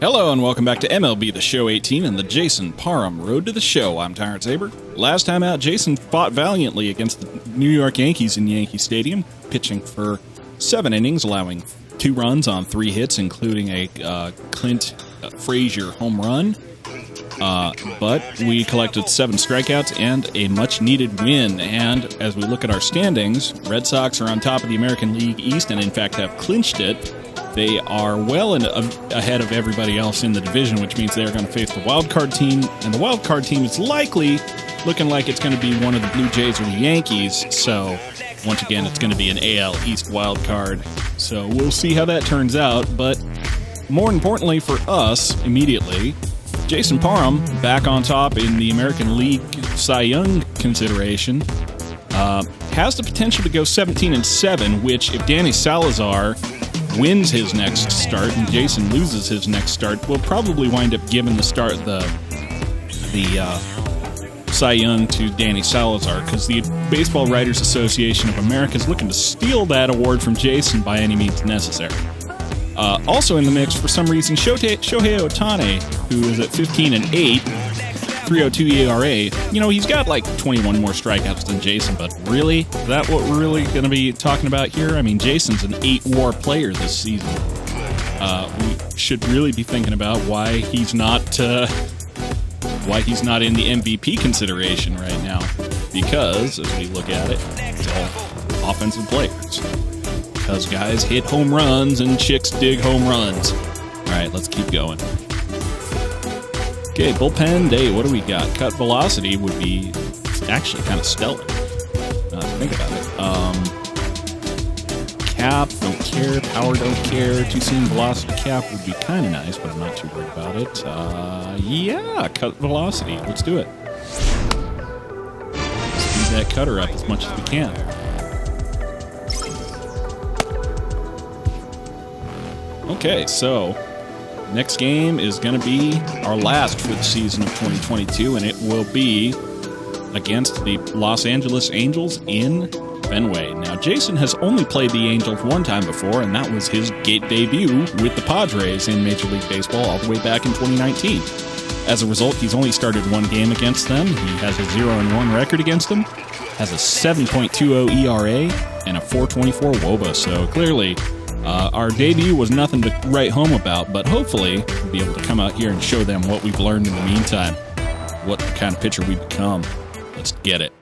Hello and welcome back to MLB The Show 18 and the Jason Parham Road to the Show. I'm Tyrant Saber. Last time out, Jason fought valiantly against the New York Yankees in Yankee Stadium, pitching for 7 innings, allowing 2 runs on 3 hits, including a Clint Frazier home run. But we collected 7 strikeouts and a much-needed win. And as we look at our standings, Red Sox are on top of the American League East and, in fact, have clinched it. They are well ahead of everybody else in the division, which means they're going to face the wild card team. And the wild card team is likely looking like it's going to be one of the Blue Jays or the Yankees. So, once again, it's going to be an AL East wild card. So, we'll see how that turns out. But more importantly for us, immediately, Jason Parham, back on top in the American League Cy Young consideration, has the potential to go 17-7, which, if Danny Salazar wins his next start and Jason loses his next start, will probably wind up giving the Cy Young to Danny Salazar, because the Baseball Writers Association of America is looking to steal that award from Jason by any means necessary. Also in the mix, for some reason, Shohei Ohtani, who is at 15-8, 3.02 ERA. You know, he's got like 21 more strikeouts than Jason, but really? Is that what we're really going to be talking about here? I mean, Jason's an 8-WAR player this season. We should really be thinking about why he's not in the MVP consideration right now. Because, as we look at it, it's all offensive players. Because guys hit home runs and chicks dig home runs. All right, let's keep going. Okay, bullpen day, what do we got? Cut velocity would be actually kind of stellar. Think about it. Cap, don't care. Power, don't care. Two-seam velocity cap would be kind of nice, but I'm not too worried about it. Yeah, cut velocity. Let's do it. Speed that cutter up as much as we can. Okay, so next game is going to be our last for the season of 2022, and it will be against the Los Angeles Angels in Fenway. Now, Jason has only played the Angels one time before, and that was his gate debut with the Padres in Major League Baseball all the way back in 2019. As a result, he's only started 1 game against them. He has a 0-1 record against them, has a 7.20 ERA, and a 4.24 WOBA, so clearly our debut was nothing to write home about, but hopefully we'll be able to come out here and show them what we've learned in the meantime, what kind of pitcher we've become. Let's get it.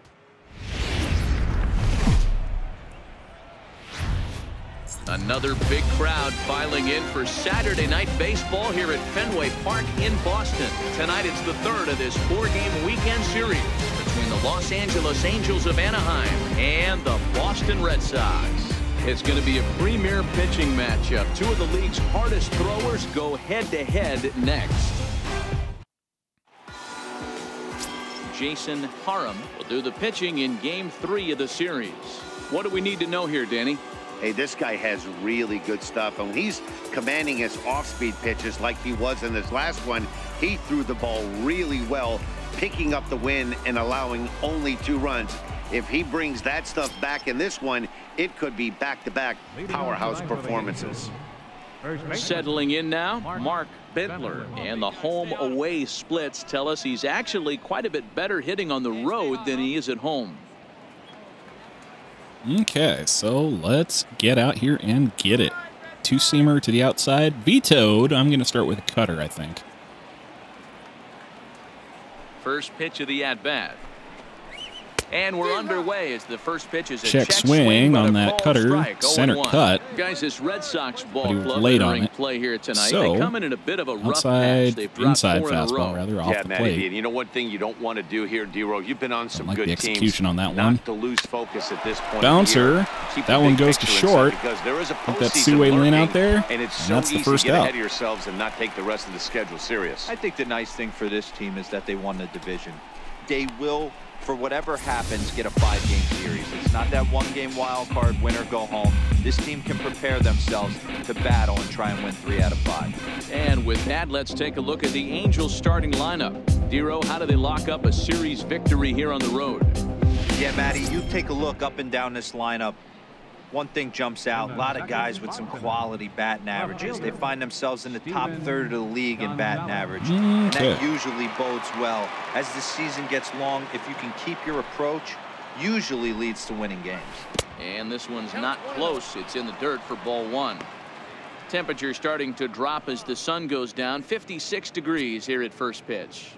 Another big crowd filing in for Saturday night baseball here at Fenway Park in Boston. Tonight it's the 3rd of this 4-game weekend series between the Los Angeles Angels of Anaheim and the Boston Red Sox. It's going to be a premier pitching matchup. 2 of the league's hardest throwers go head-to-head next. Jason Parham will do the pitching in Game 3 of the series. What do we need to know here, Danny? Hey, this guy has really good stuff, and he's commanding his off-speed pitches like he was in this last one. He threw the ball really well, picking up the win and allowing only 2 runs. If he brings that stuff back in this one, it could be back-to-back powerhouse performances. Settling in now, Mark Bentler, and the home-away splits tell us he's actually quite a bit better hitting on the road than he is at home. Okay, so let's get out here and get it. Two-seamer to the outside, vetoed. I'm going to start with a cutter, I think. First pitch of the at-bat. And we're underway as the first pitch is a check swing on that cutter, strike, center cut. Guys, this Red Sox ball club late on it. Play here tonight. So, they come in a bit of a rough outside, patch. inside fastball, rather, off the plate. And you know one thing you don't want to do here, D-Row, you've been on some good the teams. Execution on that one. Not to lose focus at this point. Bouncer. That one goes to short. Put that Suwei Lin out there. And it's that's the first out. Ahead of yourselves and not take the rest of the schedule serious. I think the nice thing for this team is that they won the division. They will, for whatever happens, get a 5-game series. It's not that 1-game wild card, win or go home. This team can prepare themselves to battle and try and win 3 out of 5. And with that, let's take a look at the Angels starting lineup. Dero, how do they lock up a series victory here on the road? Yeah, Matty, you take a look up and down this lineup. One thing jumps out, a lot of guys with some quality batting averages. They find themselves in the top third of the league in batting average. And that usually bodes well. As the season gets long, if you can keep your approach, usually leads to winning games. And this one's not close. It's in the dirt for ball one. Temperature starting to drop as the sun goes down. 56 degrees here at first pitch.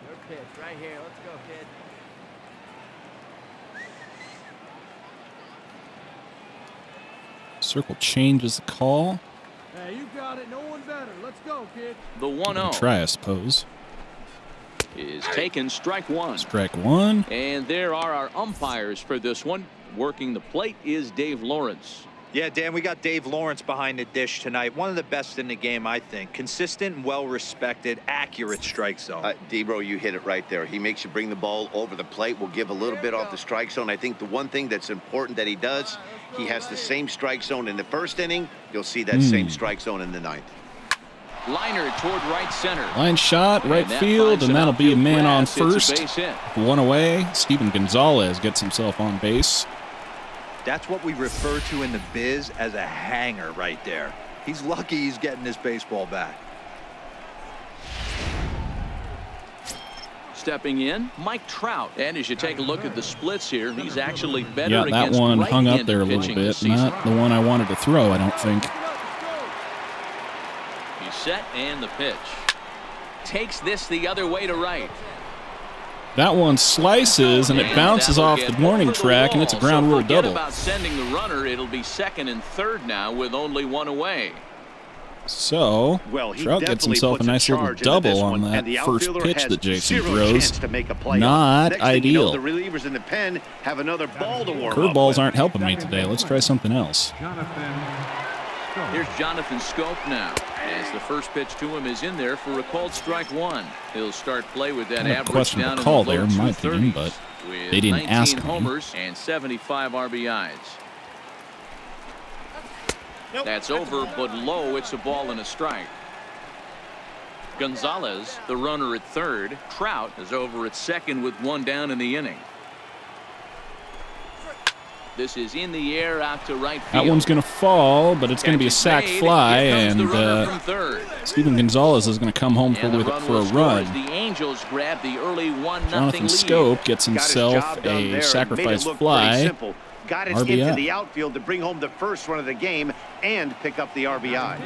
Your pitch right here. Let's go, kid. Circle changes the call. Hey, you got it. No one better. Let's go, kid. The 1-0. Try, I suppose. Is taken, strike one. Strike one. And there are our umpires for this one. Working the plate is Dave Lawrence. Yeah, Dan, we got Dave Lawrence behind the dish tonight. One of the best in the game, I think. Consistent and well-respected, accurate strike zone. D-Bro, you hit it right there. He makes you bring the ball over the plate. We'll give a little bit off the strike zone. I think the one thing that's important that he does, he has the same strike zone in the first inning. You'll see that same strike zone in the ninth. Liner toward right center. Line shot, right field, and that'll be a man on first. One away. Steven Gonzalez gets himself on base. That's what we refer to in the biz as a hanger right there. He's lucky he's getting this baseball back. Stepping in, Mike Trout. And as you take a look at the splits here, he's actually better Yeah, that against one hung up there a right-handed little pitching this bit. season. Not the one I wanted to throw, I don't think. He's set and the pitch. Takes this the other way to right. That one slices and it bounces off the warning track, and it's a ground rule double. About sending the runner, it'll be second and third now with only one away. So Trout gets himself a nice little double on that first pitch that Jason throws. Not ideal. The relievers in the pen have another ball to warm up. Curveballs aren't helping me today. Let's try something else. Here's Jonathan Scope now, as the first pitch to him is in there for a called strike one. He'll start play with that Kind of average questionable down in call the there, low in my opinion, 230s, but with they didn't 19 ask me. homers and 75 RBIs. That's over, but low. It's a ball and a strike. Gonzalez, the runner at third. Trout is over at second with one down in the inning. This is in the air out to right field. That one's going to fall, but it's going to be a sac fly, and Steven Gonzalez is going to come home with it for a run. The Angels grab the early 1-0 Jonathan lead. Scope gets himself a sacrifice fly. Got it into the outfield to bring home the first run of the game and pick up the RBI.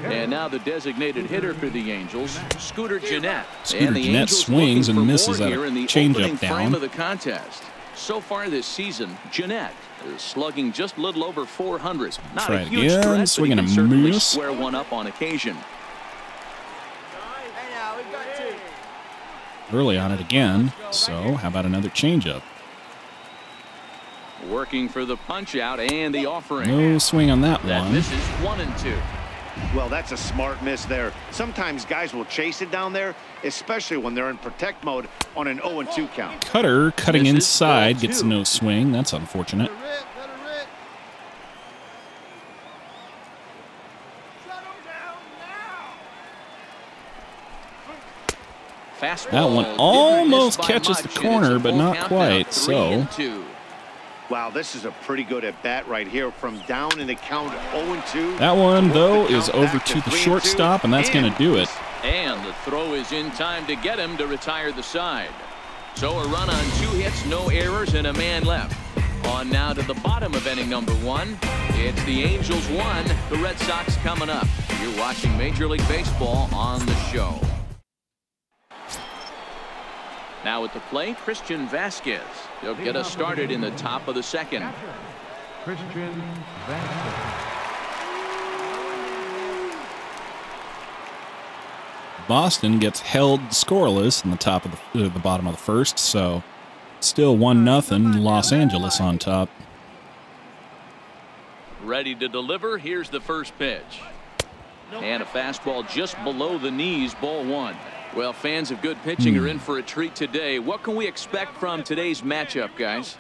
And now the designated hitter for the Angels, Scooter Gennett. Scooter and the Gennett Angels swings and misses at at a in the changeup frame down. of the contest. So far this season, Gennett is slugging just a little over 400. Not Try a it huge again, threat, but swinging he a can certainly miss. square one up on occasion. Hey, now we've got two. Early on it again, so how about another changeup? Working for the punch out and the offering. No swing on that That one. misses 1-2. Well, that's a smart miss there. Sometimes guys will chase it down there, especially when they're in protect mode on an 0-2 count. Cutter cutting Misses inside, ball gets two. no swing. That's unfortunate. Fastball. That one didn't almost miss by catches the much. It is corner, a but full not count quite, now, so. 3-2. Wow, this is a pretty good at-bat right here from down in the count 0-2. That one, though, the is count over back to the 3-2, shortstop, and that's going to do it. And the throw is in time to get him to retire the side. So a run on 2 hits, no errors, and a man left. On now to the bottom of inning number 1. It's the Angels 1, the Red Sox coming up. You're watching Major League Baseball on the show. Now at the plate, Christian Vasquez. He'll get us started in the top of the second. Christian Vasquez. Boston gets held scoreless in the top of the bottom of the first, so still 1-0. Los Angeles on top. Ready to deliver. Here's the first pitch. And a fastball just below the knees, ball 1. Well, fans of good pitching are in for a treat today. What can we expect from today's matchup, guys?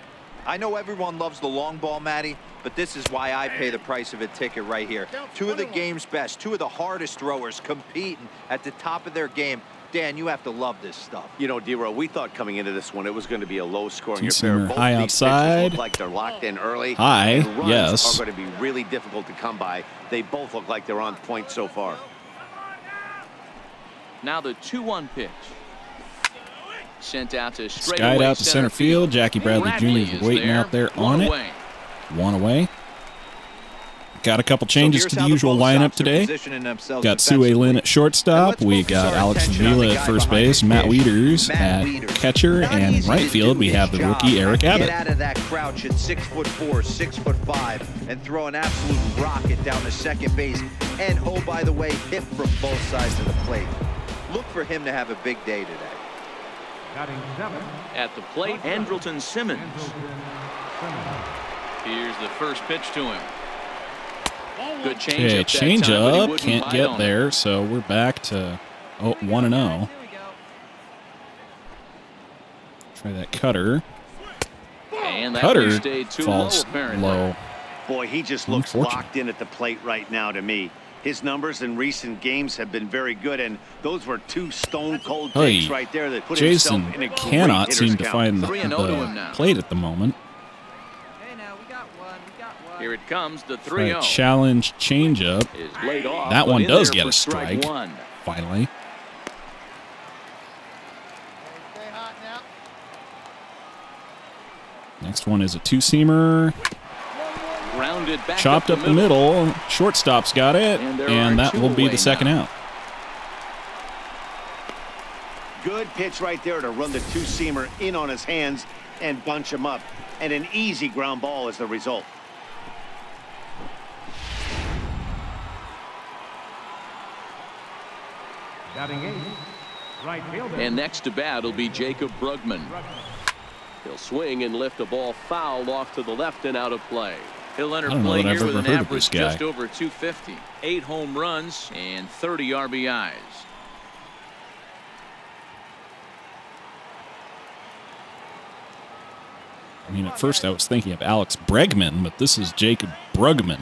I know everyone loves the long ball, Matty, but this is why I pay the price of a ticket right here. 2 of the game's best, 2 of the hardest throwers competing at the top of their game. Dan, you have to love this stuff. You know, D-Row, we thought coming into this one it was going to be a low-scoring Two-seamer affair. Both high these outside. pitchers look like they're locked in early. High, and runs yes. are going to be really difficult to come by. They both look like they're on point so far. Now the 2-1 pitch. Sent out to straight Skied away out to center field. Jackie Bradley Jr. is waiting out there on it. One away. Got a couple changes to the usual lineup today. Got Sue Lin at shortstop. We got Alex Avila at first base. Matt Wieters at catcher. And right field, we have the rookie Eric Abbott. Get out of that crouch at 6'4", 6'5", and throw an absolute rocket down to second base. And oh, by the way, hit from both sides of the plate. Look for him to have a big day today. At the plate, Andrelton Simmons. Here's the first pitch to him. Good change. Okay, change up. Can't get there, so we're back to 1-0. Try that cutter. And that Cutter stayed too falls low. Boy, he just looks locked in at the plate right now to me. His numbers in recent games have been very good, and those were two stone-cold takes right there that put Jason himself in a great cannot seem to hitter's find count. the plate at the moment. Here it comes, the 3-0. Challenge changeup. That one does get a strike. Finally. Next one is a two-seamer. Chopped up the middle. Shortstop's got it, and that will be the second out. Good pitch right there to run the two-seamer in on his hands and bunch him up. And an easy ground ball is the result. And next to bat will be Jacob Brugman. He'll swing and lift a ball foul off to the left and out of play. He'll enter play here with an average just over 250, 8 home runs and 30 RBIs. I mean, at first I was thinking of Alex Bregman, but this is Jacob Brugman.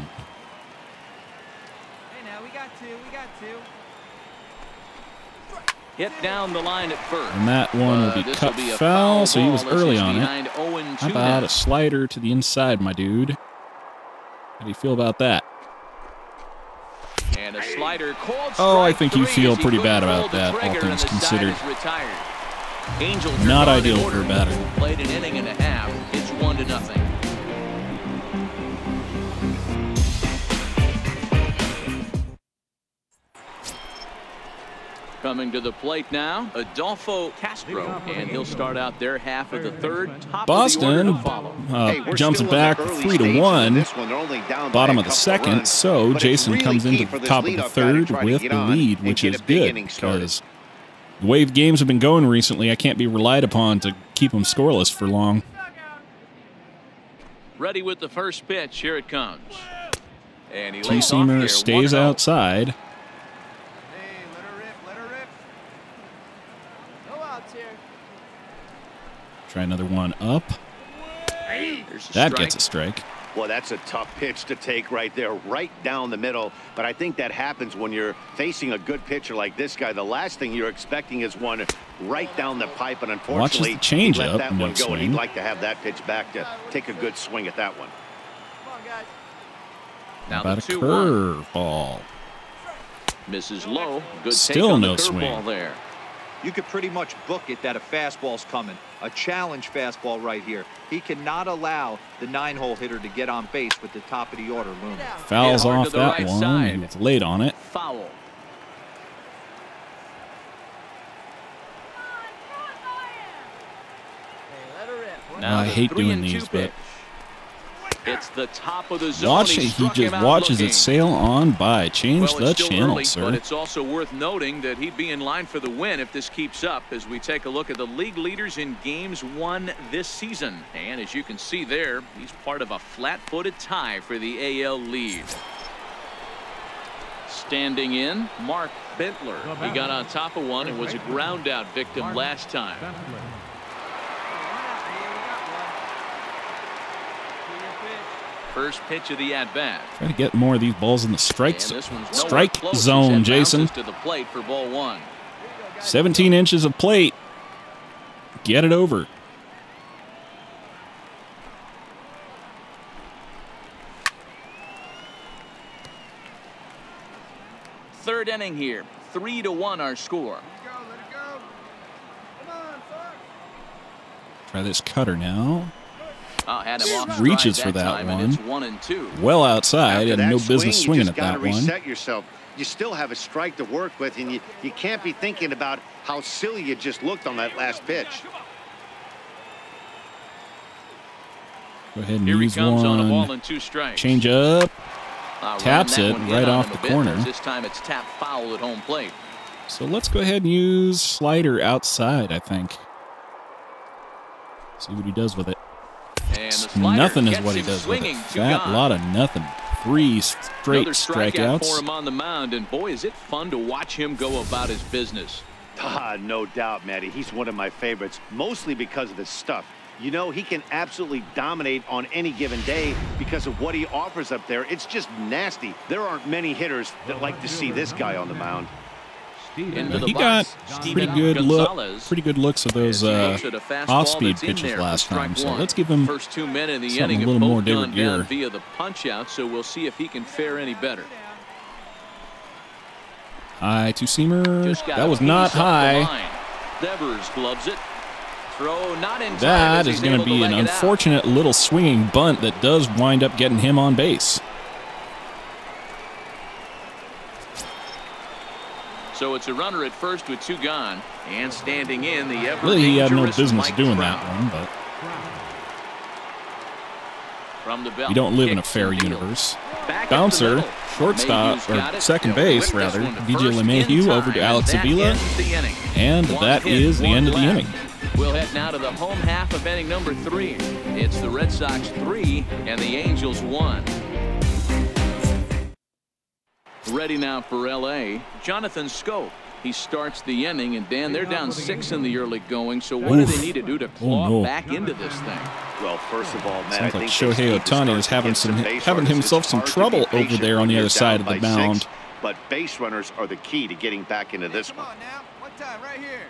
Hit down the line at first. And that one will be cut foul, so he was early on it. How about a slider to the inside, my dude? How do you feel about that? And a slider called oh, I think you feel pretty bad about that, all things considered. Not ideal for a batter. Played an inning and a half. It's 1-0. Coming to the plate now, Adolfo Castro, and he'll start out their half of the third. Boston jumps it back 3-1, bottom of the second, so Jason comes into the top of the third with the lead, which is good, because the way games have been going recently, I can't be relied upon to keep them scoreless for long. Ready with the first pitch, here it comes. And he two-seamer stays outside. Try another one up. That gets a strike. Well, that's a tough pitch to take right there, right down the middle. But I think that happens when you're facing a good pitcher like this guy. The last thing you're expecting is one right down the pipe, and unfortunately, he let that one go, and he'd like to have that pitch back to take a good swing at that one. Now about a curveball. Misses low. Good still no swing there. You could pretty much book it that a fastball's coming. A challenge fastball right here. He cannot allow the 9-hole hitter to get on base with the top of the order looming. Fouls off that one, and it's late on it. Foul. I hate doing these, but it's the top of the zone. He just watches it sail on by. Change the channel, early, sir. But it's also worth noting that he'd be in line for the win if this keeps up, as we take a look at the league leaders in games won this season. And as you can see there, he's part of a flat-footed tie for the AL lead. Standing in, Mark Bentler. He got on top of one and was a ground-out victim last time. First pitch of the at-bat. Try to get more of these balls in the strike zone, Jason. To the plate for ball one. 17 inches of plate. Get it over. Third inning here. 3-1 our score. Let it go. Come on, Fox. Try this cutter now. Had him off Reaches stride for that time, one. and it's 1-2. Well outside, After and that no swing, business swinging you at just that gotta one. reset yourself. You still have a strike to work with, and you can't be thinking about how silly you just looked on that last pitch. Go ahead and Here he use comes on a ball one. and 2 strikes. Change up. Taps Ran that it one right in on off him the a bit, corner. but this time it's tapped foul at home plate. So let's go ahead and use slider outside, I think. See what he does with it. And the slider Nothing is gets what he him does with swinging. it. 2 Fat gone. lot of nothing. 3 straight Another strikeout for strikeouts. him on the mound, and boy, is it fun to watch him go about his business. No doubt, Matty. He's one of my favorites, mostly because of his stuff. You know, he can absolutely dominate on any given day because of what he offers up there. It's just nasty. There aren't many hitters that like to see this guy on the mound. Into the He got box, pretty Steven good Gonzalez. pretty good looks of those Looks at a fastball off-speed that's in pitches there for last time. strike So one. let's give him First 2 men in the something inning a little have more both gone David down Gear. via the punch-out, so we'll see if he can fare any better. high two-seamer. Just got That a was piece not up the high. line. Devers gloves it. Throw not in time That as is he's going to able be an leg it out. unfortunate little swinging bunt that does wind up getting him on base. So it's a runner at first with 2 gone, and standing in the ever Really, he had no dangerous business Mike doing Trout. that one, but From the belt, we don't live in a kicks fair and deals. universe. Back at the Bouncer, middle. shortstop, Mayhew's got or it. second They'll base, whip this rather. one to DJ first in LeMahieu time, over to Alex and that Avila. ends the inning. And One that hit, is the one end of the left. inning. We'll head now to the home half of inning number 3. It's the Red Sox 3 and the Angels 1. Ready now for L.A., Jonathan Scope. He starts the inning, and Dan, they're down 6 in the early going, so what do they need to do to claw back into this thing? Well, first of all, man, Sounds I like think Shohei they need to Ohtani start is to having get base having runners. himself It's some hard to trouble be over patient there on when the you're other side down of the by 6, mound. but base runners are the key to getting back into this Come one. on now. One time, right here.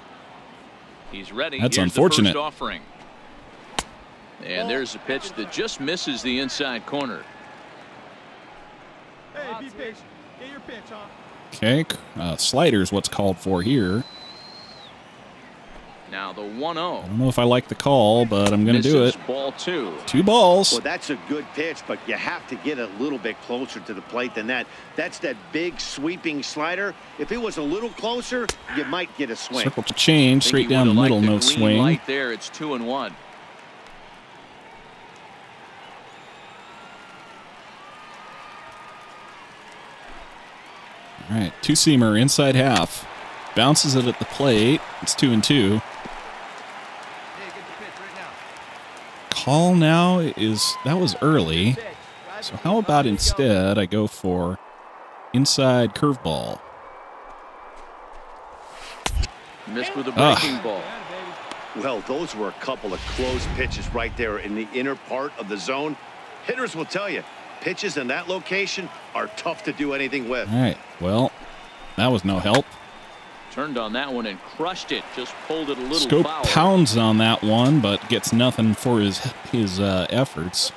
He's ready. That's Here's unfortunate. The first offering. And there's a pitch that just misses the inside corner. Hey, be patient. Get your pitch, huh? Okay, slider's what's called for here. Now the I 1-0. don't know if I like the call, but I'm going to do it. Ball 2. 2 balls. Well, that's a good pitch, but you have to get a little bit closer to the plate than that. That's that big sweeping slider. If it was a little closer, you might get a swing. Circle to change, straight down the middle, no swing. Light there, it's 2-1. All right, two-seamer inside half. Bounces it at the plate. It's 2-2. Hey, get the pitch right now. Call now is, that was early. So how about instead I go for inside curveball? Missed with a breaking ball. Well, those were a couple of close pitches right there in the inner part of the zone. Hitters will tell you, pitches in that location are tough to do anything with. All right, well, that was no help. Turned on that one and crushed it. Just pulled it a little Scope foul. pounds on that one, but gets nothing for his efforts.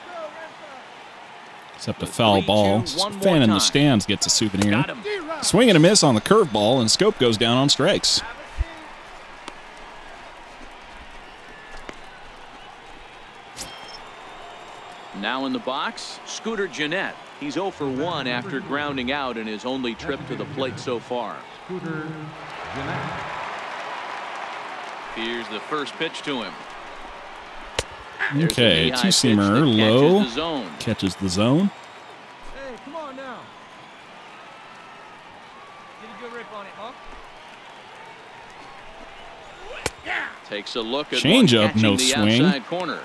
Except a foul 3-2, ball. one more Fan in the time. stands gets a souvenir. Got him. Swing and a miss on the curveball, and Scope goes down on strikes. Now in the box, Scooter Gennett. He's 0 for 1 after grounding out in his only trip to the plate so far. Scooter Gennett. Here's the first pitch to him. There's a Okay, knee-high two-seamer, pitch that low. catches the zone. Catches the zone. Hey, come on now. Get a good rip on it, huh? Takes a look at Change one up, no catching the swing. outside corner.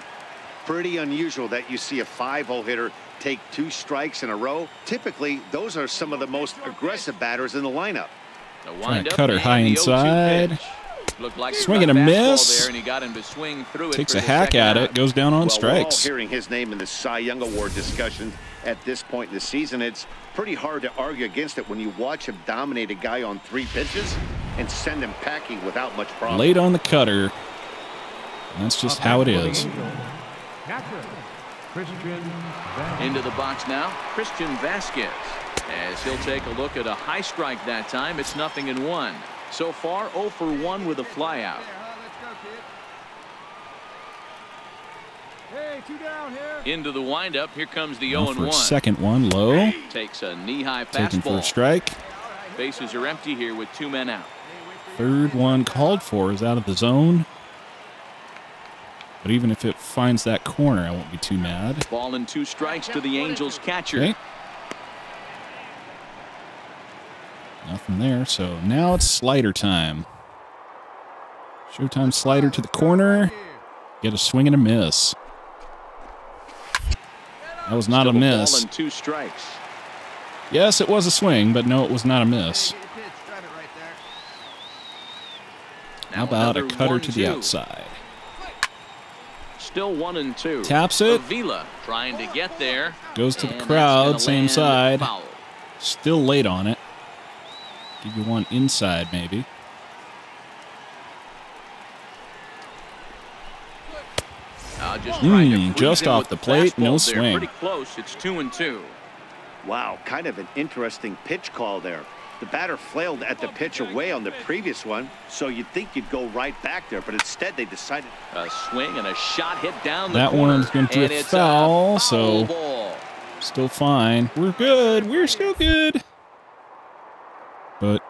Pretty unusual that you see a 5-hole hitter take 2 strikes in a row. Typically, those are some of the most aggressive batters in the lineup. The Trying wind to up cut her and high the 0-2 inside. pitch. Looked like Swing and a fastball miss. there, and he got him to swing through it Takes for a the hack second at out. it, goes down on Well, strikes. we're all hearing his name in the Cy Young Award discussion at this point in the season. It's pretty hard to argue against it when you watch him dominate a guy on 3 pitches. and send him packing without much problem. Late on the cutter. And that's just how it is. Into the box now, Christian Vasquez. As he'll take a look at a high strike that time, it's 0-1. So far, 0 for 1 with a flyout. Hey, 2 down here. Into the windup, here comes the Now for 0-1. Second one, low. Takes a knee-high Taking for a fastball. strike. Bases are empty here with 2 men out. Third one called for is out of the zone. But even if it finds that corner, I won't be too mad. Ball and 2 strikes to the Angels catcher. Okay. Nothing there, so now it's slider time. Showtime slider to the corner. Get a swing and a miss. That was not Still a miss. Ball and 2 strikes. Yes, it was a swing, but no, it was not a miss. How about a cutter to the outside? Still 1-2. Taps it. Avila trying to get there. Goes to the And crowd, that's same gonna land side. foul. Still late on it. Give you one inside, maybe. Just off the plate, no swing. Pretty close. It's 2-2. Wow, kind of an interesting pitch call there. The batter flailed at the pitch away on the previous one, so you'd think you'd go right back there, but instead they decided. A swing and a shot hit down the That corner. one's going to And a it's foul, a so ball. still fine. We're good. We're still good. But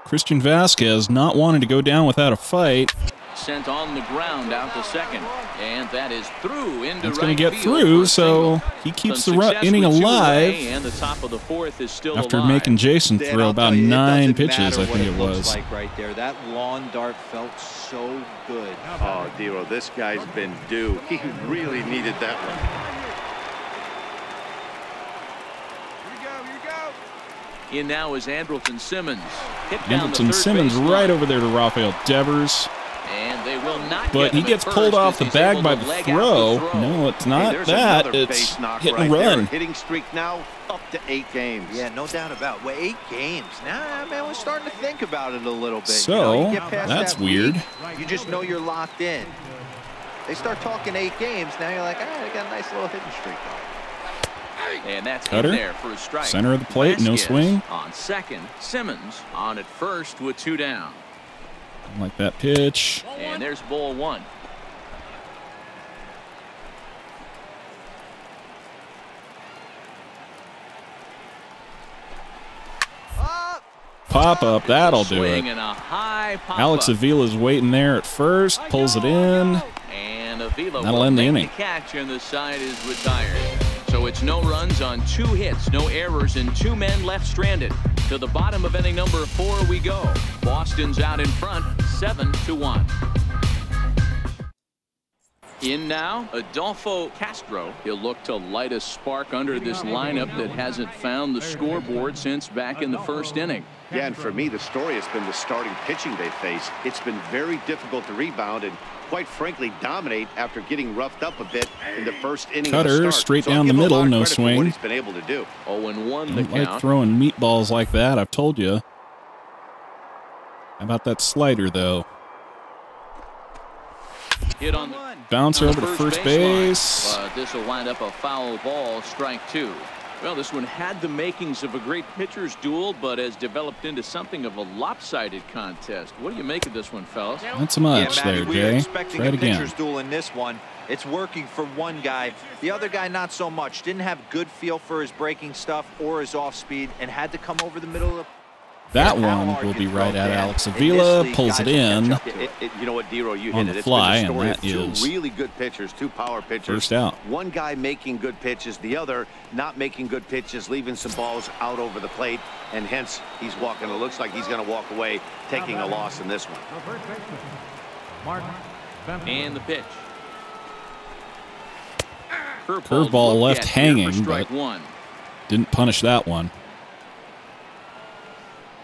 Christian Vasquez not wanting to go down without a fight. Sent on the ground out to second, and that is through into It's right going to get field through, for a so single. he keeps Some the success inning with 2 alive away, and the top of the 4th is still after alive. making Jason Dan, throw I'll about tell you, 9 doesn't pitches, matter I think what it looks was. like right there. That lawn dart felt so good. Oh, Dero, this guy's been due. He really needed that one. In now is Andrelton Simmons. Hit down the Andrelton third Simmons base right line. over there to Rafael Devers. And they will not But get he him gets at pulled first off as the he's bag able by to the leg out throw. the throw. No, it's Hey, not there's that. another It's base knock hit right and there. run. Hitting streak now up to 8 games. Yeah, no doubt about it. Well, 8 games. Nah, man, we're starting to think about it a little bit. So, you get past that's that weird. week, you just know you're locked in. They start talking 8 games. Now you're like, I got a nice little hitting streak going. And that's Cutter. in there for a strike. Center of the plate, no Vasquez swing. on second. Simmons on at first with 2 down. Like that pitch. And there's ball 1. Pop up, that'll do Swing it. and a high pop Alex up. Avila's waiting there at first, pulls it in. And Avila That'll will end the make inning. the catch, and the side is retired. So it's no runs on 2 hits, no errors, and 2 men left stranded. To the bottom of inning number 4 we go. Boston's out in front, 7-1. In now, Adolfo Castro. He'll look to light a spark under this lineup that hasn't found the scoreboard since back in the first inning. Yeah, and for me, the story has been the starting pitching they face. It's been very difficult to rebound and, quite frankly, dominate after getting roughed up a bit in the first inning. Cutter, of the start. straight So I'll down the give him a middle, lot of no credit for swing. what he's been able to do. 0-1 I the don't like count. throwing meatballs like that, I've told you. How about that slider, though? Hit on the Bouncer on over the to first line. base. This will wind up a foul ball, strike 2. Well, this one had the makings of a great pitcher's duel, but has developed into something of a lopsided contest. What do you make of this one, fellas? Not so much Matty, there, we were Jay. expecting Try a it again. pitcher's duel in this one. It's working for one guy. The other guy, not so much. Didn't have good feel for his breaking stuff or his off speed and had to come over the middle of the... That How one hard will you be throw, right at Dan. Alex In this Avila, league, pulls guys it will catch in. up. You know what, Dero, you On hit the it. fly, It's and been a that story of is 2 really good pitchers, 2 power pitchers. First out. One guy making good pitches, the other not making good pitches, leaving some balls out over the plate, and hence he's walking. It looks like he's going to walk away, taking a loss in this one. And the pitch. Curveball left hanging, strike but 1. didn't punish that one.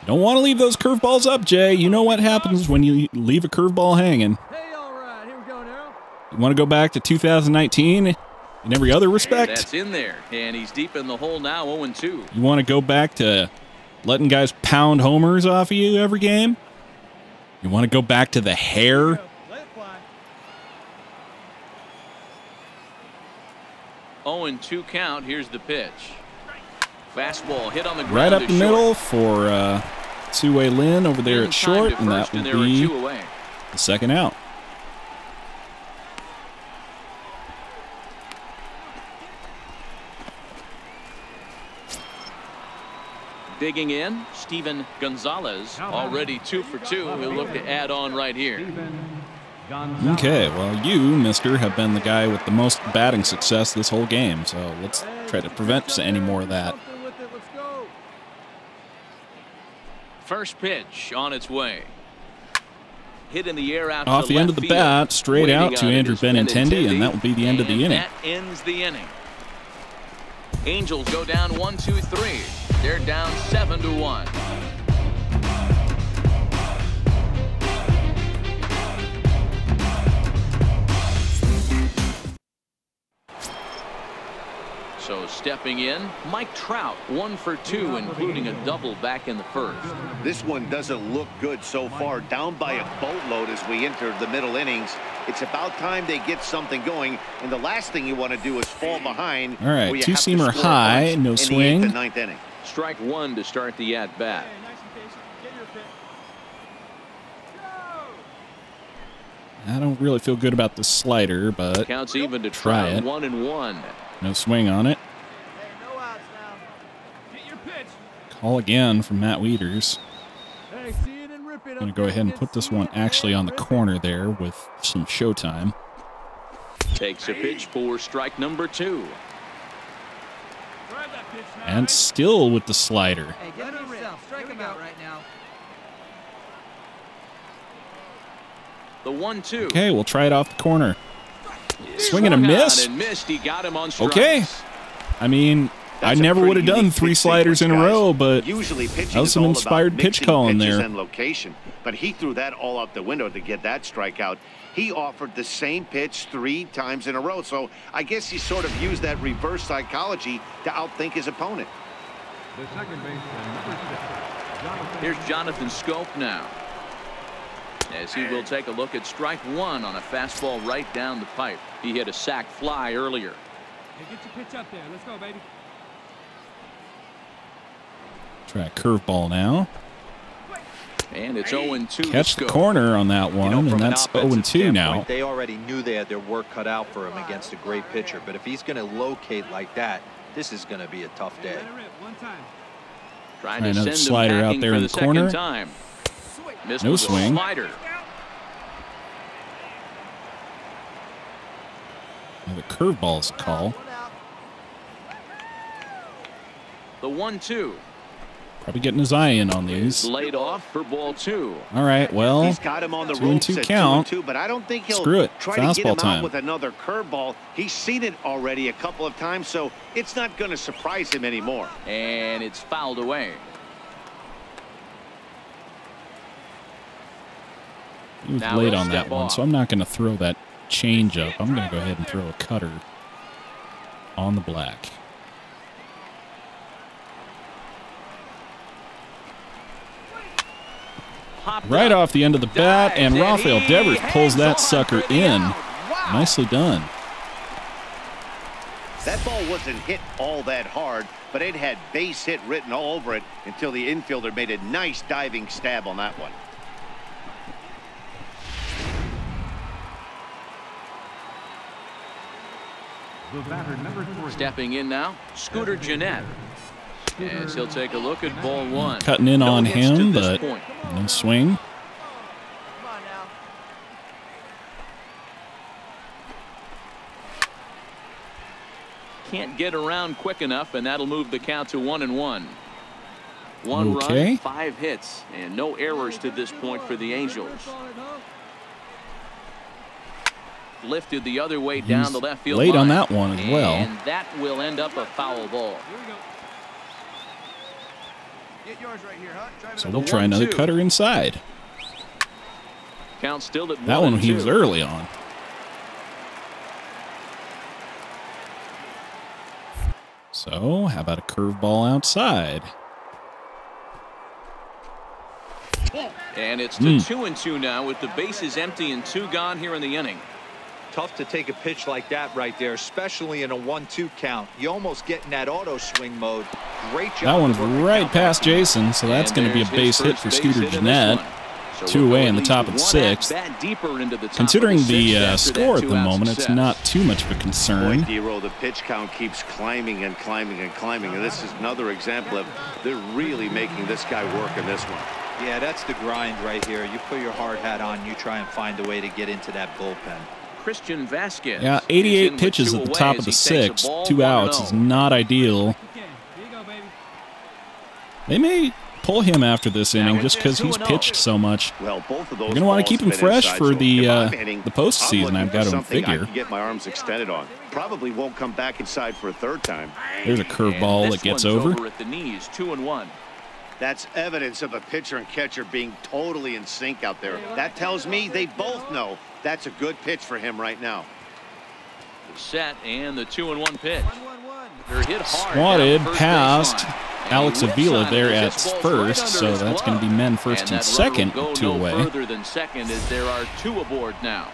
You don't want to leave those curveballs up, Jay. You know what happens when you leave a curveball hanging. Hey, all right, here we go now. You want to go back to 2019 in every other respect? That's in there, and he's deep in the hole now, 0-2. You want to go back to letting guys pound homers off of you every game? You want to go back to the hair? Let it fly. 0-2 count. Here's the pitch. Fastball hit on the ground. Right up the to short. middle for two-way Lin over there In at time short, to and that first, will and there were be 2 away. the second out. Digging in, Steven Gonzalez, already 2 for 2. He'll look to add on right here. Okay, well, you, mister, have been the guy with the most batting success this whole game, so let's try to prevent any more of that. Let's go. First pitch on its way. Hit in the air out Off to the end of left the field. bat, straight Waiting out to on it Andrew is Benintendi, and that will be the end of the And inning. that ends the inning. Angels go down 1-2-3. They're down 7-1. So stepping in, Mike Trout, 1 for 2, including a double back in the first. This one doesn't look good so far. Down by a boatload as we enter the middle innings. It's about time they get something going, and the last thing you want to do is fall behind. All right, two-seamer high, no swing. In the 8th and 9th inning. Strike 1 to start the at-bat. Hey, nice and patient. Get your pick. Go. I don't really feel good about the slider, but Counts even to try Trout, it. 1-1. No swing on it. Hey, no outs now. Get your pitch. Call again from Matt Wieters. Hey, see it and rip it. I'm going to go ahead and put this one actually on the corner there with some showtime. Takes a pitch for strike number 2. Grab that pitch now. And still with the slider. Hey, get him yourself. Strike him out right now. The 1-2. Okay, we'll try it off the corner. Swing and a Swung on miss. and missed. He got him on strikes. Okay. I mean, I That's a never pretty would have done unique 3 pitch sliders in a sequence, row, guys. but Usually pitching that was is some all about inspired pitch mixing calling pitches there. and location, but he threw that all out the window to get that strikeout. He offered the same pitch 3 times in a row, so I guess he sort of used that reverse psychology to outthink his opponent. The second baseman, number 6, Jonathan. Here's Jonathan Scope now, as he will take a look at strike 1 on a fastball right down the pipe. He hit a sac fly earlier. Hey, get your pitch up there. Let's go, baby. try a curveball now. And it's 0-2. Catch the corner on that one, and that's 0-2 now. They already knew they had their work cut out for him against a great pitcher, but if he's going to locate like that, this is going to be a tough day. Let it rip one time. Trying Try to another send slider him out packing there for in the the corner. second time. Missed No with a swing. slider. The curveball is a call. The 1-2. Probably getting his eye in on these. Laid off for ball 2. All right, well, He's got him on the 2-2 ropes at count. 2-2, but I don't think he'll Screw it. try to get Fastball him time. out with another curveball. He's seen it already a couple of times, so it's not going to surprise him anymore. And it's fouled away. he was Now late he'll on that step one, off. so I'm not going to throw that change up. I'm going to go ahead and throw a cutter on the black. Popped Right up. off the end of the bat, and Dives, Rafael he Devers pulls hangs that on sucker for the in. out. Wow. Nicely done. That ball wasn't hit all that hard, but it had base hit written all over it until the infielder made a nice diving stab on that one. The batter, number 3. Stepping in now, Scooter Gennett. As he'll take a look at ball 1. Cutting in No on hits to him, this but point. no swing. Come on now. Can't get around quick enough, and that'll move the count to 1-1. One Okay. run, 5 hits, and no errors to this point for the Angels. Lifted the other way down He's the left field late line. on that one as well. And that will end up a foul ball. Here we go. Get yours right here, huh? Drive it So up. we'll try another 1-2. cutter inside. Count still at That one he 1-2. was early on. So how about a curveball outside? And it's to 2-2 now with the bases empty and 2 gone here in the inning. Tough to take a pitch like that right there, especially in a 1-2 count. You almost get in that auto swing mode. Great job. That one's right past Jason, so that's going to be a base hit for Scooter Jeanette. 2 away in the top of the 6th. Considering the score at the moment, it's not too much of a concern. Boy, the pitch count keeps climbing and climbing and climbing, and this is another example of they're really making this guy work in this one. Yeah, that's the grind right here. You put your hard hat on, you try and find a way to get into that bullpen. Christian Vasquez. Yeah, 88 pitches at the top of the 6th. 2 outs is not ideal. They may pull him after this inning just because he's pitched so much. Well, both of those. You're going to want to keep him fresh for the postseason. I've got him figure. I figure. can get my arms extended on. Probably won't come back inside for a 3rd time. There's a curveball that gets over. At the knees, 2-1. That's evidence of a pitcher and catcher being totally in sync out there. That tells me they both know that's a good pitch for him right now. Set and the 2-1 pitch. They're hit hard. Swatted past Alex Avila there at first, so that's going to be men first and second, 2 away. Further than second as there are 2 aboard now.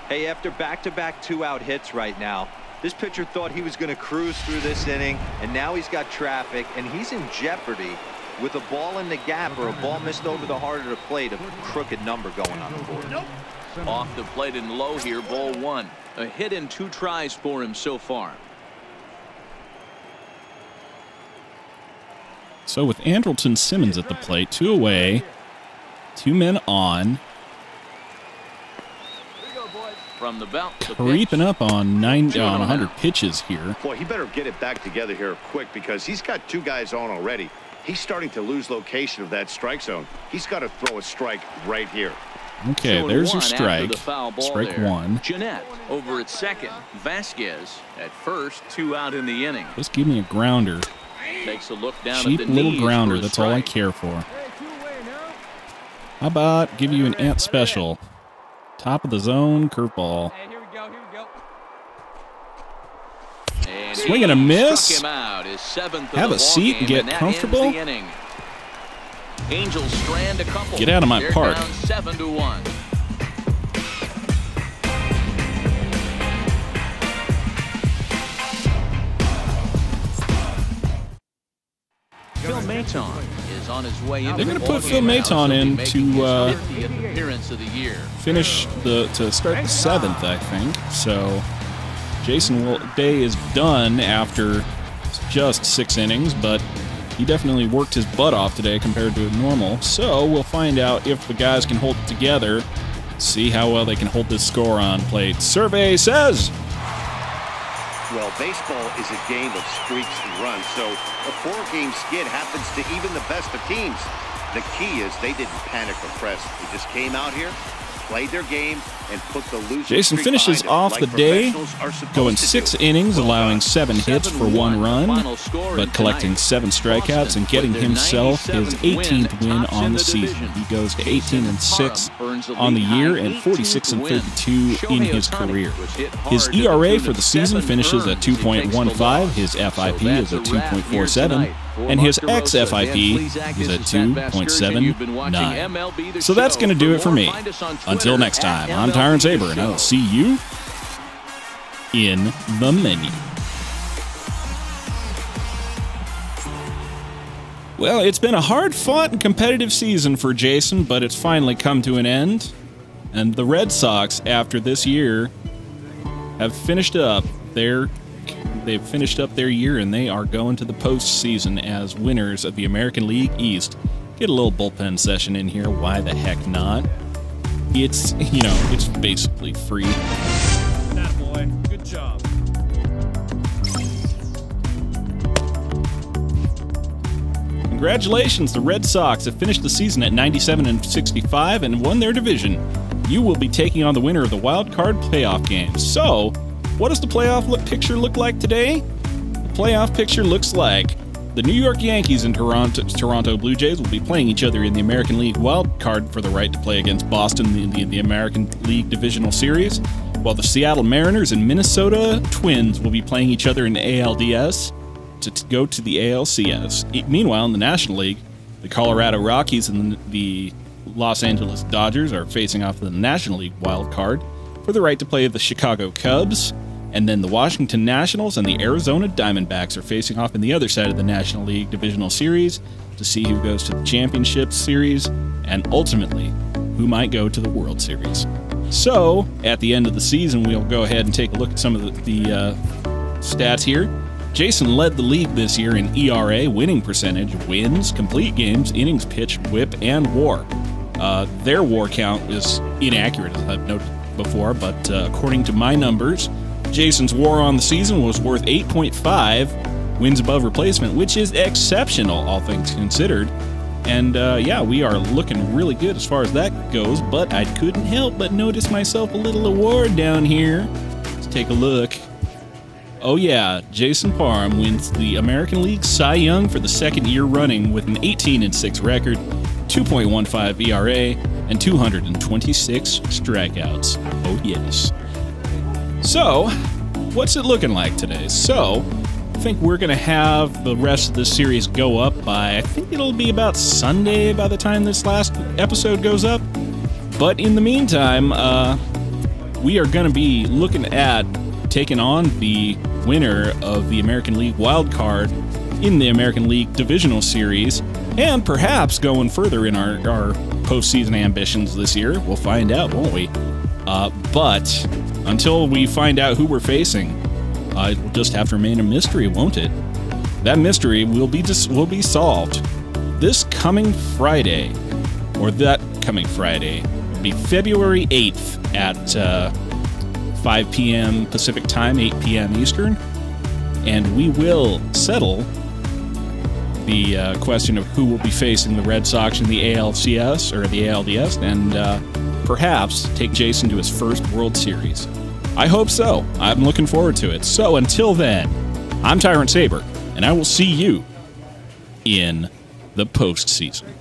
Hey, after back-to-back 2-out hits right now, this pitcher thought he was going to cruise through this inning, and now he's got traffic, and he's in jeopardy with a ball in the gap or a ball missed over the heart of the plate, a crooked number going on the board. Off the plate and low here, ball 1. A hit in 2 tries for him so far. So with Andrelton Simmons at the plate, 2 away, 2 men on. From the belt, creeping up on 100 pitches here. Boy, he better get it back together here quick because he's got 2 guys on already. He's starting to lose location of that strike zone. He's got to throw a strike right here. Okay, there's your strike. Strike 1. Jeanette over at second. Vasquez at first. 2 out in the inning. Just give me a grounder. Takes a look down Cheap at the little knees grounder. for That's strike. all I care for. How about give you an ant special? Top of the zone, curveball. Hey, here we go, here we go. And Swing and a miss. Struck him out. His 7th Have a seat and get comfortable. Angels strand a couple. Get out of my They're park. Down 7-1. Phil Maton is on his way into. They're going the to put Phil ballgame now, Maton so he'll in be making his to 50th appearance of the year. finish to start the 7th, I think. So Jason Day is done after just 6 innings, but he definitely worked his butt off today compared to normal. So we'll find out if the guys can hold it together. See how well they can hold this score on plate. Survey says. Well, baseball is a game of streaks and runs, so a 4-game skid happens to even the best of teams. The key is they didn't panic or press. They just came out here, played their game, and put the losing Jason streak finishes behind off them, the like day, professionals are supposed going to 6 do. innings, Well allowing done. 7 hits for 1 run, but collecting 7 strikeouts and getting himself his 18th win on the season. He goes to 18-6 on the year and 46-32 in his career. His ERA for the season finishes at 2.15. His FIP is at 2.47. And his xFIP is at 2.79. So that's going to do it for me. Until next time, I'm Tyrant Saber, and I will see you in the menu. Well, it's been a hard-fought and competitive season for Jason, but it's finally come to an end. And the Red Sox, after this year, have finished up They've finished up their year, and they are going to the postseason as winners of the American League East. Get a little bullpen session in here. Why the heck not? It's, you know, it's basically free. Attaboy. Good job. Congratulations, the Red Sox have finished the season at 97-65 and won their division. You will be taking on the winner of the wild card playoff games. So, what does the playoff picture look like today? The playoff picture looks like the New York Yankees and Toronto Blue Jays will be playing each other in the American League wild card for the right to play against Boston in the American League Divisional Series, while the Seattle Mariners and Minnesota Twins will be playing each other in the ALDS to go to the ALCS. Meanwhile, in the National League, the Colorado Rockies and the Los Angeles Dodgers are facing off the National League wild card for the right to play the Chicago Cubs. And then the Washington Nationals and the Arizona Diamondbacks are facing off in the other side of the National League Divisional Series to see who goes to the Championship Series and ultimately who might go to the World Series. So, at the end of the season, we'll go ahead and take a look at some of the stats here. Jason led the league this year in ERA, winning percentage, wins, complete games, innings pitched, whip, and WAR. Their WAR count is inaccurate, as I've noted before, but according to my numbers, Jason's WAR on the season was worth 8.5 wins above replacement, which is exceptional, all things considered. And yeah, we are looking really good as far as that goes, but I couldn't help but notice myself a little award down here. Let's take a look. Oh yeah, Jason Parham wins the American League Cy Young for the second year running with an 18-6 record, 2.15 ERA, and 226 strikeouts. Oh yes. So, what's it looking like today? So, I think we're going to have the rest of this series go up by, I think it'll be about Sunday by the time this last episode goes up. But in the meantime, we are going to be looking at taking on the winner of the American League wild card in the American League Divisional Series, and perhaps going further in our postseason ambitions this year. We'll find out, won't we? But until we find out who we're facing, it will just have to remain a mystery, won't it? That mystery will be solved this coming Friday, or that coming Friday. It'll be February 8th at 5 p.m. Pacific Time, 8 p.m. Eastern, and we will settle the question of who will be facing the Red Sox in the ALCS or the ALDS, and perhaps take Jason to his first World Series. I hope so. I'm looking forward to it. So until then, I'm Tyrant Saber, and I will see you in the postseason.